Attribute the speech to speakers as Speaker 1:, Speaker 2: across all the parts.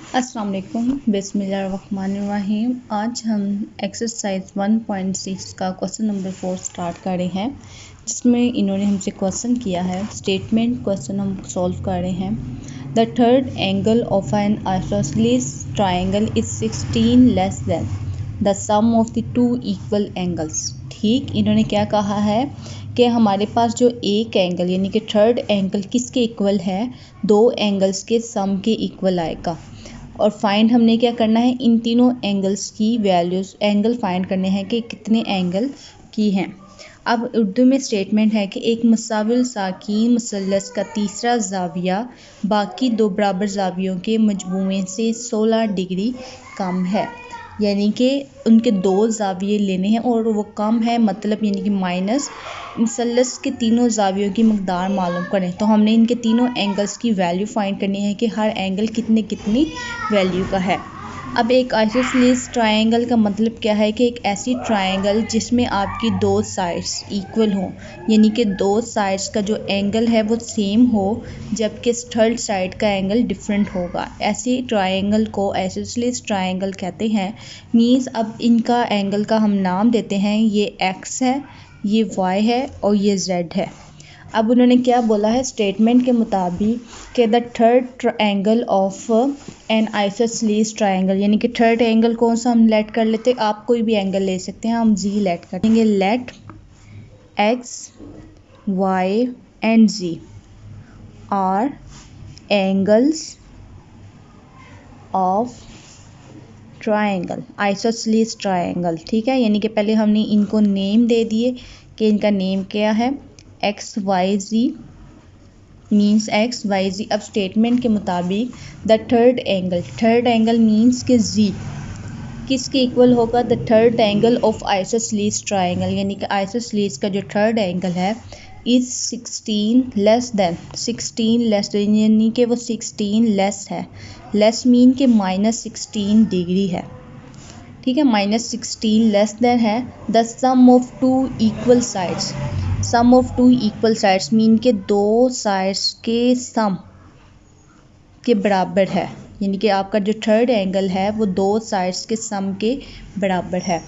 Speaker 1: अस्सलाम वालेकुम बिस्मिल्लाहिर्रहमानिर्रहीम। आज हम एक्सरसाइज 1.6 का क्वेश्चन नंबर 4 स्टार्ट कर रहे हैं, जिसमें इन्होंने हमसे क्वेश्चन किया है। स्टेटमेंट क्वेश्चन हम सॉल्व कर रहे हैं। The third angle of an isosceles triangle is 16 less than the sum of the two equal angles. ठीक, इन्होंने क्या कहा है कि हमारे पास जो एक एंगल यानी कि थर्ड एंगल किसके इक्वल है, दो एंगल्स के सम के इक्वल आएगा। और फाइंड हमने क्या करना है, इन तीनों एंगल्स की वैल्यूज़, एंगल फाइंड करने हैं कि कितने एंगल की हैं। अब उर्दू में स्टेटमेंट है कि एक मुसाविल साकीन मुसल्लस का तीसरा ज़ाविया बाकी दो बराबर ज़ावियों के मजमूए से 16 डिग्री कम है। यानी कि उनके दो ज़ाविये लेने हैं और वो कम है, मतलब यानी कि माइनस मुसल्लस के तीनों ज़ावियों की मकदार मालूम करें। तो हमने इनके तीनों एंगल्स की वैल्यू फाइंड करनी है कि हर एंगल कितनी कितनी वैल्यू का है। अब एक आइसोसेलेस ट्रायंगल का मतलब क्या है कि एक ऐसी ट्रायंगल जिसमें आपकी दो साइड्स इक्वल हों, यानी कि दो साइड्स का जो एंगल है वो सेम हो, जबकि थर्ड साइड का एंगल डिफरेंट होगा। ऐसी ट्रायंगल को आइसोसेलेस ट्रायंगल कहते हैं। मींस अब इनका एंगल का हम नाम देते हैं, ये एक्स है, ये वाई है और ये जेड है। अब उन्होंने क्या बोला है स्टेटमेंट के मुताबिक कि the third angle of an isosceles triangle, यानी कि थर्ड एंगल कौन सा हम लेट कर लेते हैं, आप कोई भी एंगल ले सकते हैं, हम जी लेट करेंगे। Let x y and z are angles of triangle, isosceles triangle. ठीक है, यानी कि पहले हमने इनको नेम दे दिए कि इनका नेम क्या है, एक्स वाई जी मीन्स एक्स वाई जी। अब स्टेटमेंट के मुताबिक द थर्ड एंगल मीन्स के जी किसके इक्वल होगा, the third angle of isosceles triangle, यानी कि आइसोसेलेस का जो थर्ड एंगल है इज 16 लेस देन, 16 लेस यानी कि वो 16 लेस है। लेस मीन के -16 डिग्री है। ठीक है, -16 लेस देन है the sum of two equal sides. Sum of two equal sides mean के दो साइड्स के सम के बराबर है, यानी कि आपका जो थर्ड एंगल है वो दो साइड्स के सम के बराबर है।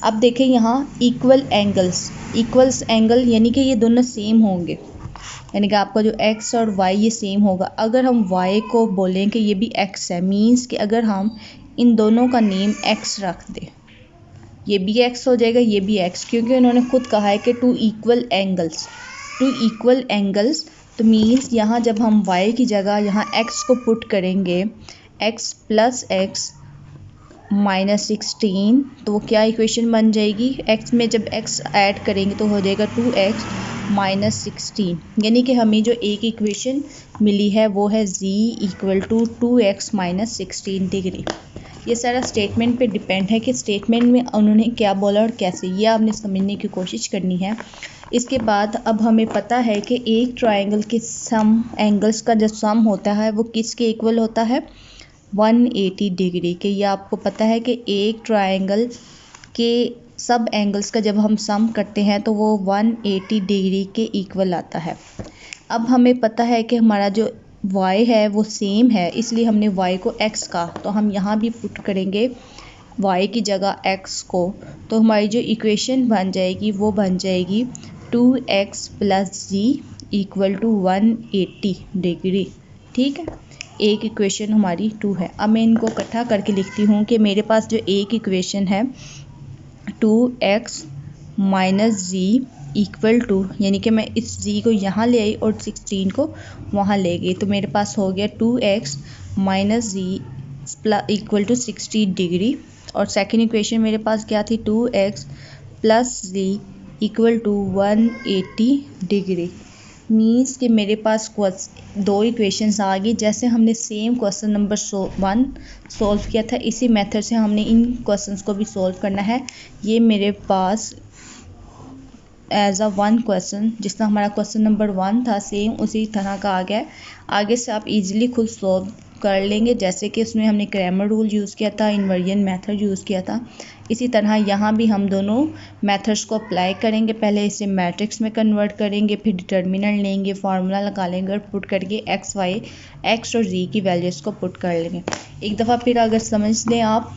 Speaker 1: अब देखें यहाँ इक्वल एंगल यानी कि ये दोनों सेम होंगे, यानी कि आपका जो x और y ये सेम होगा। अगर हम y को बोलें कि ये भी x है, मीन्स कि अगर हम इन दोनों का नेम x रख दें, ये भी x हो जाएगा, ये भी x, क्योंकि उन्होंने खुद कहा है कि टू इक्वल एंगल्स। तो मीन्स यहाँ जब हम y की जगह यहाँ x को पुट करेंगे, x प्लस x -16, तो वो क्या इक्वेशन बन जाएगी, x में जब x ऐड करेंगे तो हो जाएगा 2x -16, यानी कि हमें जो एक इक्वेशन मिली है वो है z equal to 2x -16 degree. ये सारा स्टेटमेंट पे डिपेंड है कि स्टेटमेंट में उन्होंने क्या बोला और कैसे, ये आपने समझने की कोशिश करनी है। इसके बाद अब हमें पता है कि एक ट्रायंगल के सम एंगल्स का जो सम होता है वो किसके इक्वल होता है, 180 डिग्री के। ये आपको पता है कि एक ट्रायंगल के सब एंगल्स का जब हम सम करते हैं तो वो 180 डिग्री के इक्वल आता है। अब हमें पता है कि हमारा जो y है वो सेम है, इसलिए हमने y को x का, तो हम यहाँ भी पुट करेंगे y की जगह x को, तो हमारी जो इक्वेशन बन जाएगी वो बन जाएगी 2x plus z equal to 180 degree. ठीक है, एक इक्वेशन हमारी 2 है। अब मैं इनको इकट्ठा करके लिखती हूँ कि मेरे पास जो एक इक्वेशन है 2x minus z equal to, यानी कि मैं इस g को यहाँ ले आई और 16 को वहाँ ले गई, तो मेरे पास हो गया 2x minus z equal to 60 degree. और सेकंड इक्वेशन मेरे पास क्या थी, 2x plus z equal to 180 degree. Means कि मेरे पास दो इक्वेशंस आ गई। जैसे हमने सेम क्वेश्चन नंबर 1 सॉल्व किया था, इसी मेथड से हमने इन क्वेश्चंस को भी सॉल्व करना है। ये मेरे पास एज अ वन क्वेश्चन, जिस तरह हमारा क्वेश्चन नंबर 1 था सेम उसी तरह का आ गया है। आगे से आप इजीली खुद सॉल्व कर लेंगे, जैसे कि उसमें हमने क्रैमर रूल यूज़ किया था, इन्वर्जन मेथड यूज़ किया था। इसी तरह यहाँ भी हम दोनों मेथड्स को अप्लाई करेंगे। पहले इसे मैट्रिक्स में कन्वर्ट करेंगे, फिर डिटर्मिनेंट लेंगे, फार्मूला लगा लेंगे और पुट करके एक्स और जी की वैल्यूज़ को पुट कर लेंगे। एक दफ़ा फिर अगर समझ लें आप,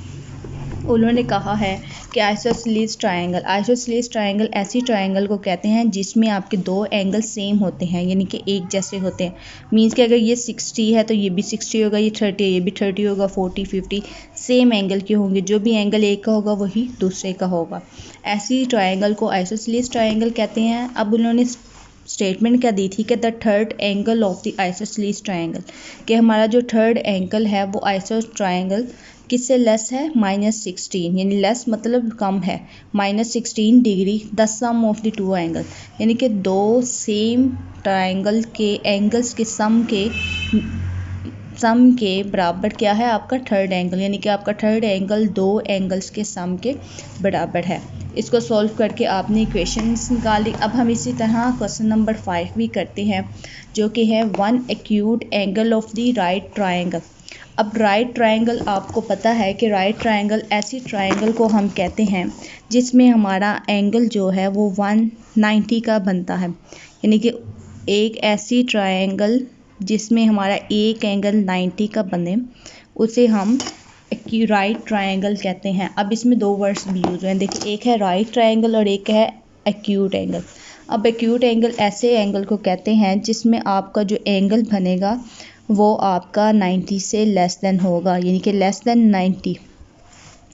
Speaker 1: उन्होंने कहा है कि आइसोसेलेस ट्रायंगल ऐसी ट्रायंगल को कहते हैं जिसमें आपके दो एंगल सेम होते हैं, यानी कि एक जैसे होते हैं। मींस कि अगर ये 60 है तो ये भी 60 होगा, ये 30 है ये भी 30 होगा, 40 50 सेम एंगल के होंगे। जो भी एंगल एक का होगा वही दूसरे का होगा। ऐसी ट्रायंगल को आइसोसेलेस ट्रायंगल कहते हैं। अब उन्होंने स्टेटमेंट क्या दी थी कि the third angle of the isosceles triangle, कि हमारा जो थर्ड एंगल है वो आइसोसेलेस ट्रायंगल किससे लेस है, -16, यानी लेस मतलब कम है, -16 degree the sum of the two angle, यानी कि दो सेम ट्रायंगल के एंगल्स के सम के बराबर क्या है आपका थर्ड एंगल, यानी कि आपका थर्ड एंगल दो एंगल्स के सम के बराबर है। इसको सॉल्व करके आपने इक्वेशंस निकाली। अब हम इसी तरह क्वेश्चन नंबर 5 भी करते हैं, जो कि है one acute angle of the right triangle. अब राइट ट्रायंगल आपको पता है कि राइट ट्रायंगल ऐसी ट्रायंगल को हम कहते हैं जिसमें हमारा एंगल जो है वो 190 का बनता है, यानी कि एक ऐसी ट्रायंगल जिसमें हमारा एक एंगल 90 का बने उसे हम राइट ट्रायंगल कहते हैं। अब इसमें दो वर्ड्स भी यूज हैं, देखिए एक है राइट ट्रायंगल और एक है एक्यूट एंगल। अब एक्यूट एंगल ऐसे एंगल को कहते हैं जिसमें आपका जो एंगल बनेगा वो आपका 90 से लेस देन होगा, यानी कि लेस देन 90,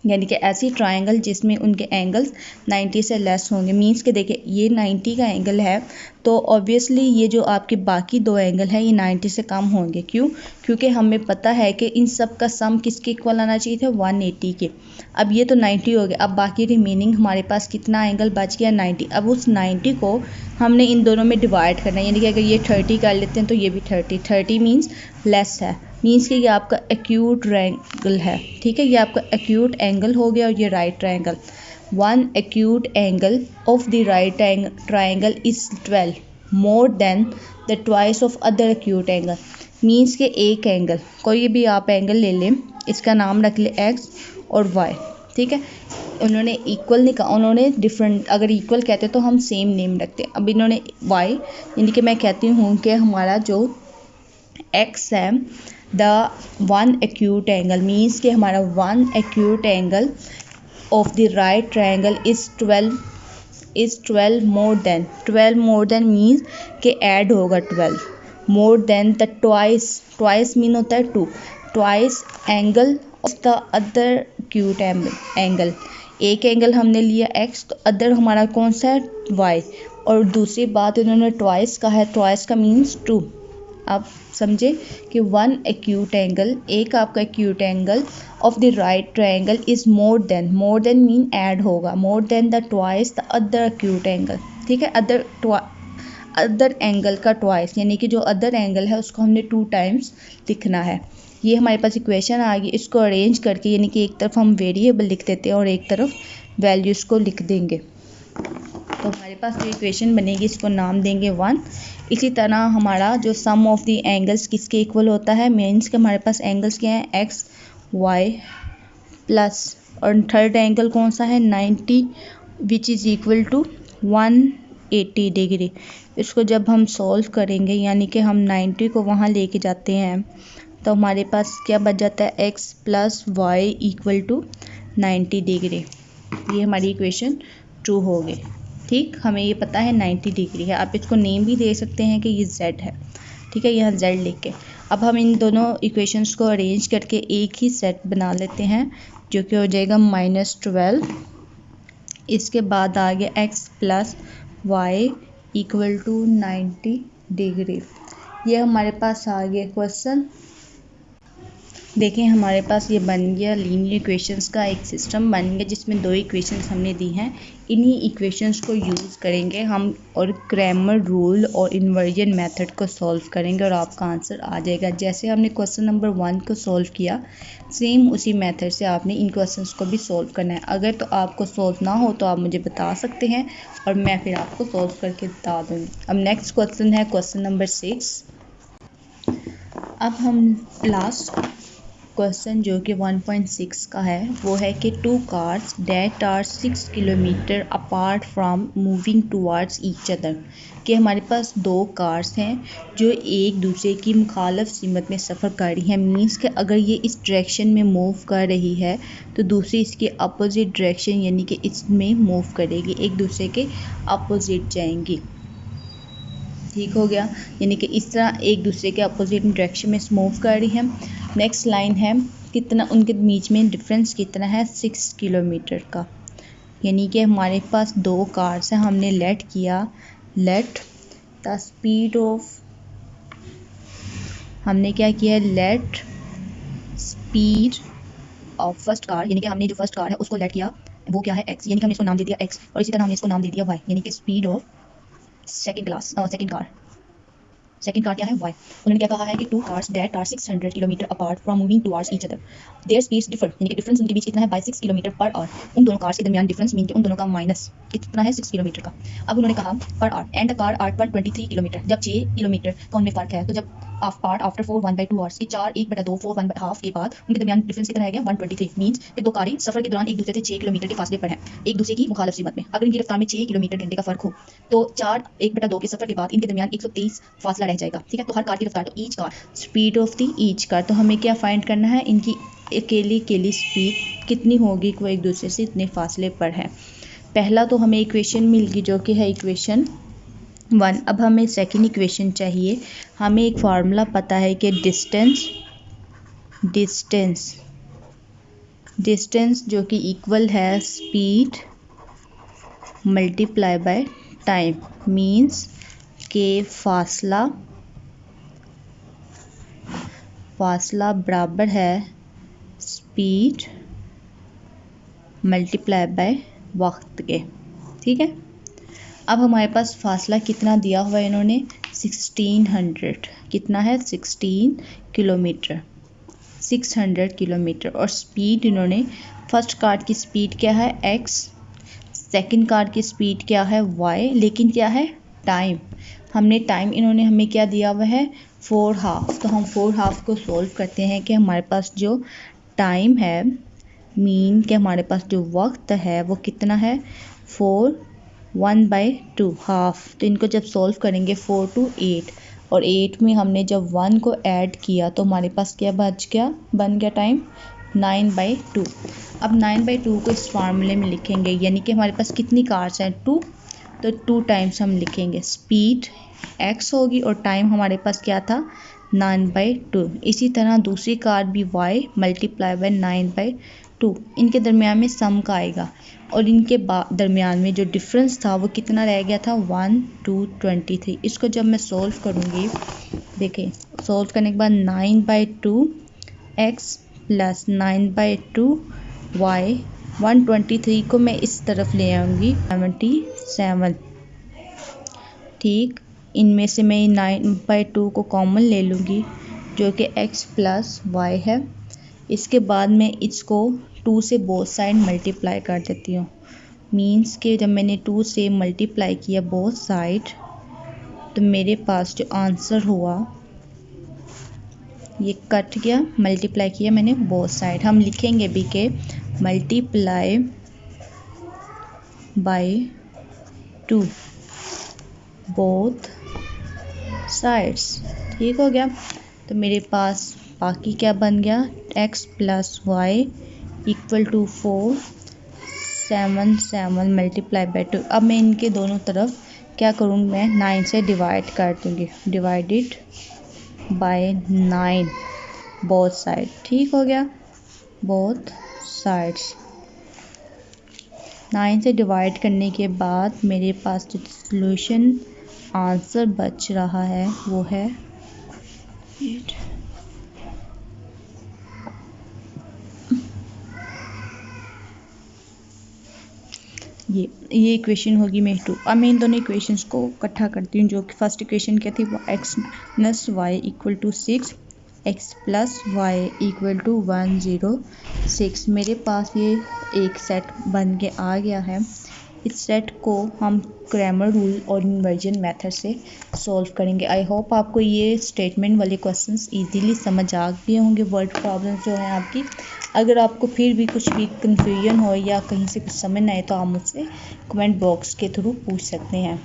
Speaker 1: यानी कि ऐसी ट्रायंगल जिसमें उनके एंगल्स 90 से लेस होंगे। मींस कि देखिए ये 90 का एंगल है तो ऑब्वियसली ये जो आपके बाकी दो एंगल हैं ये 90 से कम होंगे। क्यों? क्योंकि हमें पता है कि इन सब का सम किसके इक्वल आना चाहिए था, 180 के। अब ये तो 90 हो गया, अब बाकी रिमेनिंग हमारे पास कितना एंगल बच गया, 90। अब उस 90 को हमने इन दोनों में डिवाइड करना है, यानी कि अगर ये 30 कर लेते हैं तो ये भी 30 मीन्स लेस है, मीन्स कि ये आपका एक्यूट एंगल है। ठीक है, ये आपका एक्यूट एंगल हो गया और ये right triangle. One acute angle of the right triangle is 12 more than the twice of other acute angle. Means के एक एंगल, कोई भी आप एंगल ले लें, इसका नाम रख ले एक्स और वाई। ठीक है, उन्होंने इक्वल नहीं कहा, उन्होंने डिफरेंट, अगर इक्वल कहते तो हम सेम नेम रखते। अब इन्होंने वाई, यानी कि मैं कहती हूँ कि हमारा जो एक्स है the one acute angle, means कि हमारा one acute angle of the right triangle is 12 more than means कि ऐड होगा 12 मोर देन द ट्वाइस मीन होता है 2 twice angle of the other acute angle. एक एंगल हमने लिया x, तो अदर हमारा कौन सा है, y। और दूसरी बात इन्होंने ट्वाइस का है, ट्वाइस का मीन्स 2। आप समझे कि वन एक्यूट एंगल, एक आपका acute angle of the right triangle is more than मीन ऐड होगा, more than the twice the other acute angle. ठीक है, अदर एंगल का ट्वाइस, यानी कि जो अदर एंगल है उसको हमने 2 टाइम्स लिखना है। ये हमारे पास इक्वेशन आ गई, इसको अरेंज करके यानी कि एक तरफ हम वेरिएबल लिख देते हैं और एक तरफ वैल्यूज़ को लिख देंगे, तो हमारे पास जो इक्वेशन बनेगी इसको नाम देंगे 1। इसी तरह हमारा जो सम ऑफ द एंगल्स किसके इक्वल होता है, मीन्स कि हमारे पास एंगल्स क्या हैं, एक्स वाई प्लस, और थर्ड एंगल कौन सा है, 90 which is equal to 180 degree. इसको जब हम सॉल्व करेंगे, यानी कि हम 90 को वहाँ लेके जाते हैं, तो हमारे पास क्या बच जाता है, x plus y equal to 90 degree. ये हमारी इक्वेशन 2 हो गई। ठीक, हमें ये पता है 90 डिग्री है। आप इसको नेम भी दे सकते हैं कि ये z है। ठीक है, यहाँ z लिख के अब हम इन दोनों इक्वेशंस को अरेंज करके एक ही सेट बना लेते हैं, जो कि हो जाएगा -12। इसके बाद आ गया x plus y equal to 90 degree. ये हमारे पास आ गया क्वेश्चन। देखें हमारे पास ये बन गया लीनियर इक्वेशंस का एक सिस्टम बन गया, जिसमें 2 इक्वेशंस हमने दी हैं। इन्हीं इक्वेशंस को यूज़ करेंगे हम और क्रैमर रूल और इन्वर्जन मेथड को सॉल्व करेंगे और आपका आंसर आ जाएगा। जैसे हमने क्वेश्चन नंबर 1 को सॉल्व किया, सेम उसी मेथड से आपने इन क्वेश्चंस को भी सॉल्व करना है। अगर तो आपको सॉल्व ना हो तो आप मुझे बता सकते हैं और मैं फिर आपको सॉल्व करके बता दूँगी। अब नेक्स्ट क्वेश्चन है क्वेश्चन नंबर 6। अब हम लास्ट क्वेश्चन जो कि 1.6 का है वो है कि 2 cars that are 6 kilometre apart from moving towards each other, कि हमारे पास 2 कार्स हैं जो एक दूसरे की मुखालफ सीमत में सफ़र कर रही हैं। मीन्स कि अगर ये इस डायरेक्शन में मूव कर रही है तो दूसरी इसके अपोजिट डायरेक्शन यानी कि इसमें मूव करेगी, एक दूसरे के अपोजिट जाएंगी। ठीक हो गया, यानी कि इस तरह एक दूसरे के अपोजिट डायरेक्शन में मूव कर रही है। नेक्स्ट लाइन है कितना उनके बीच में डिफरेंस कितना है 6 किलोमीटर का, यानी कि हमारे पास 2 कार्स हैं। हमने लेट द स्पीड ऑफ, हमने क्या किया है let speed of first car, यानी कि हमने जो फर्स्ट कार है उसको लेट किया वो क्या है x, यानी कि हमने इसको नाम दे दिया x, और इसी तरह हमने इसको नाम दे दिया y, यानी कि स्पीड ऑफ सेकंड कार क्या है y। उन्होंने क्या कहा है कि 2 cars that are 600 kilometre apart from moving towards each other, their speeds differ, यानी कि डिफरेंस उनके बीच कितना है बाय 6 किलोमीटर पर आवर। उन दोनों कार्स के दरमियान डिफरेंस मीन कि उन दोनों का माइनस कितना है 6 किलोमीटर का। अब उन्होंने कहा per hour and the car are per 23 kilometre, जब 6 किलोमीटर का उनमें फ़र्क है तो जब आफ्टर 4 1/2 आवर्स के 4 1/2 4 1/2 के बाद उनके दरमियान डिफरेंस कितना है गया 123। मीन्स कि 2 कारें सफर के दौरान एक दूसरे से 6 किलोमीटर के फासले पर हैं, एक दूसरे की मुखालिफ सीमत में। अगर इनकी रफ्तार में 6 किलोमीटर घंटे का फर्क हो तो 4 1/2 के सफर के बाद इनके दरमियान 123 फासला रह जाएगा। ठीक है, तो हर कार की रफ्तार, तो each car speed of the each car, तो हमें क्या फाइंड करना है इनकी अकेली स्पीड कितनी होगी कि वो एक दूसरे से इतने फासले पर है। पहला तो हमें इक्वेशन मिल गई जो कि है इक्वेशन 1। अब हमें सेकंड इक्वेशन चाहिए। हमें एक फार्मूला पता है कि डिस्टेंस जो कि इक्वल है speed multiply by time, means के फासला बराबर है स्पीड मल्टीप्लाई बाय वक्त के। ठीक है, अब हमारे पास फासला कितना दिया हुआ है इन्होंने 1600, कितना है 16 किलोमीटर 600 किलोमीटर, और स्पीड इन्होंने फर्स्ट कार की स्पीड क्या है x, सेकंड कार की स्पीड क्या है y, लेकिन क्या है टाइम, हमने टाइम इन्होंने हमें क्या दिया हुआ है 4/2। तो हम 4/2 को सॉल्व करते हैं कि हमारे पास जो टाइम है मीन कि हमारे पास जो वक्त है वो कितना है 4 1/2 हाफ। तो इनको जब सॉल्व करेंगे 4 to 8, और 8 में हमने जब 1 को ऐड किया तो हमारे पास क्या बन गया टाइम 9/2। अब 9/2 को इस फार्मूले में लिखेंगे, यानी कि हमारे पास कितनी कार्स हैं 2, तो 2 टाइम्स हम लिखेंगे स्पीड x होगी और टाइम हमारे पास क्या था 9/2। इसी तरह दूसरी कार भी y मल्टीप्लाई बाय 9/2, इनके दरमियान में सम का आएगा, और इनके दरमियान में जो डिफरेंस था वो कितना रह गया था 1 2 23। इसको जब मैं सॉल्व करूँगी, देखें सॉल्व करने के बाद 9/2 x प्लस 9/2 y, 123 को मैं इस तरफ ले आऊँगी 77। ठीक, इनमें से मैं 9/2 को कॉमन ले लूँगी जो कि x प्लस y है। इसके बाद मैं इसको 2 से बोथ साइड मल्टीप्लाई कर देती हूँ। मीन्स कि जब मैंने 2 से मल्टीप्लाई किया बोथ साइड तो मेरे पास जो आंसर हुआ ये कट गया, मल्टीप्लाई किया मैंने बोथ साइड। हम लिखेंगे भी के मल्टीप्लाई बाय 2 बोथ साइड्स। ठीक हो गया, तो मेरे पास बाकी क्या बन गया x plus y equal to 4 7 7 multiply by 2। अब मैं इनके दोनों तरफ क्या करूँगी, मैं 9 से डिवाइड कर दूँगी, डिवाइडेड बाय 9 बोथ साइड। ठीक हो गया, बोथ साइड्स 9 से डिवाइड करने के बाद मेरे पास जो सॉल्यूशन आंसर बच रहा है वो है 8। ये इक्वेशन होगी मेरी 2। अब मैं इन दोनों इक्वेशंस को इकट्ठा करती हूँ, जो कि फर्स्ट इक्वेशन क्या थी वो x minus y equal to 6, x plus y equal to 106। मेरे पास ये एक सेट बन के आ गया है। इस सेट को हम ग्रामर रूल और इन्वर्जन मेथड से सॉल्व करेंगे। आई होप आपको ये स्टेटमेंट वाले क्वेश्चंस इजीली समझ आ गए होंगे। वर्ड प्रॉब्लम जो है आपकी, अगर आपको फिर भी कुछ भी कंफ्यूजन हो या कहीं से कुछ समझ ना आए तो आप मुझसे कमेंट बॉक्स के थ्रू पूछ सकते हैं।